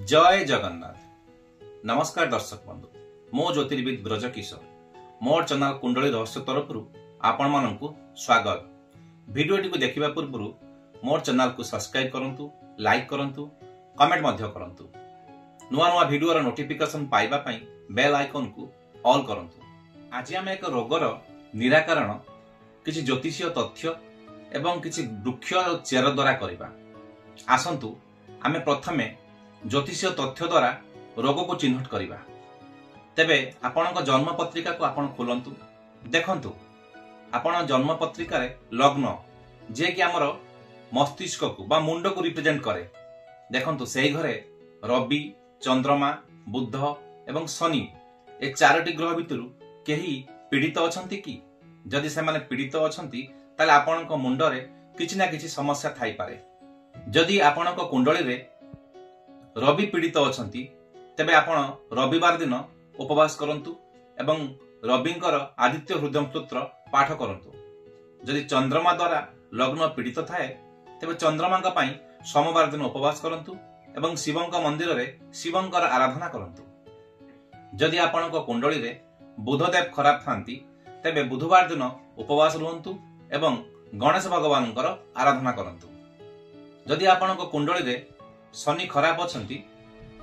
जय जगन्नाथ। नमस्कार दर्शक बंधु, मो ज्योतिर्विद ब्रज किशोर मोर चैनल कुंडली रहस्य तरफ आपण मानकु स्वागत। वीडियोटी को देखिबा पूर्व मोर चैनल को सब्सक्राइब करंतु, लाइक करंतु, कमेंट मध्य करंतु। नुआ नुआ वीडियो रा नोटिफिकेशन पाइबा पई बेल आइकन को ऑल करंतु। आज हम एक रोगर निराकरण किछि ज्योतिषीय तथ्य एवं किछि वृक्ष चेर द्वारा करिबा। आसंतु आमे प्रथमे ज्योतिषीय तथ्य द्वारा रोग को चिन्हट करिबा। तेबे आपणक जन्म पत्रिका को आपण खोलंतु, देखंतु आपण जन्म पत्रिका रे लग्न जे कि हमर मस्तिष्क को बा मुंड को रिप्रेजेंट करे। देखंतु सेही घरे रवि, चंद्रमा, बुध एवं शनि ए चारोटी ग्रह भितरु केही पीड़ित अछंती कि? जदि से माने पीड़ित अछंती ताले आपणक मुंड रे किछि ना किछि समस्या थाई पारे। जदि आपणक कुंडली रे रवि पीड़ित अछंती तेबे आपण रविवार दिन उपवास करंतु एवं रविंकर आदित्य हृदय स्तोत्र पाठ करंतु। जदि चंद्रमा द्वारा लग्न पीड़ित थाए तेबे चंद्रमा का पई सोमवार दिन उपवास करंतु एवं शिवंक मंदिर रे शिवंकर आराधना करंतु। जदि आपणक कुंडली रे बुधदेव खराब थांती तेबे बुधवार दिन उपवास रुहंतु एवं गणेश भगवानकर आराधना करंतु। जदि आपणक कुंडली रे शनि खराब अछंती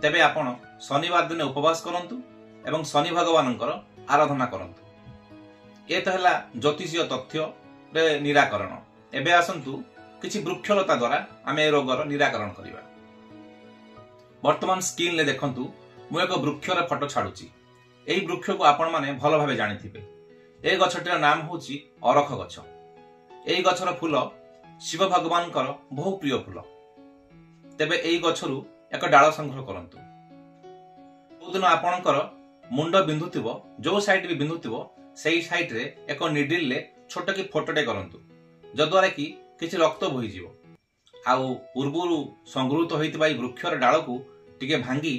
तेबे आपण शनिवार दिन उपवास करंतु एवं शनि भगवानकर आराधना करंतु। ए तो हला ज्योतिषीय तथ्य रे निराकरण। एबे आसंतु किछि वृक्षलता द्वारा आमे रोगर निराकरण करिबा। वर्तमान स्क्रीन ले देखंतु मु एक वृक्षर फोटो छाडुची। एई वृक्ष को आपण माने भलो भाबे जानिथिबे। ए गछटिर नाम होची अरख गछ। एई गछर फूल शिव भगवानकर बहु प्रिय फूल। तेबे एई गछरु एक डाल संग्रह करंतु। जोदिन आपणकर मुंड बिंधुथिबो, जो साइड भी बिंधुथिबो सेई साइड रे एक निडिल ले छोट की फोटोटे करंतु, जद्वारा कि किछि रक्त बोहि जिवो। आउ पूर्वरु संग्रहित होइतबा ई वृक्षर डाल को टिके भांगी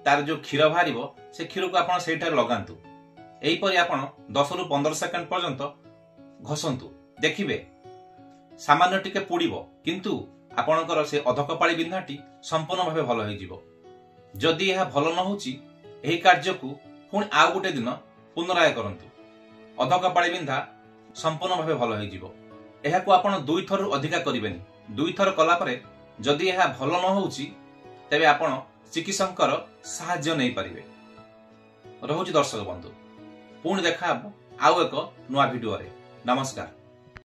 तार जो क्षीर बाहरिबो से क्षीर को आपण सेइठार लगांतु। एई परि आपण 10 रु 15 सेकंड पर्यंत घसंतु। देखिबे सामान्य टिके पुड़िबो, किंतु आपणकर से अधकपाळी बिंधाटी संपूर्ण भावे भलो होई जिवो। जदि यह भलो न होची एही कार्य को पुणी आउ गोटे दिन पुनराय करंतु। अधकपाळी बिंधा संपूर्ण भावे भलो होई जिवो। एहा को आपण दुई थर अधिका करिवेनी। दुई थर कला परे जदि यह भलो न होची तेबे आपण चिकित्सकर सहाय्य नै परिबे। रहुची दर्शक बंधु, पुणी देखा आउ एक नुआ वीडियो रे। नमस्कार।